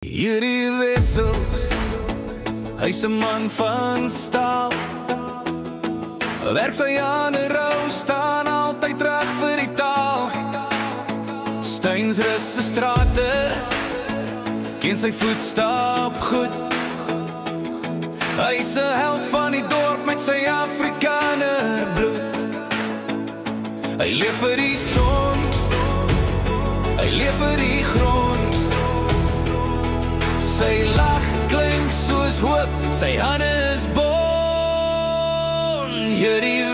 Hierdie wessels, hy's 'n man van staal. Werk sy aan 'n rou, staan altyd reg vir die taal. Steinsrus se strate, ken sy voetstap goed. Hy's 'n held van die dorp met sy Afrikaner bloed. Hy leef vir die son, hy leef vir die grond. Sy lag klink soos hoop, sy hande is bon. Hierdie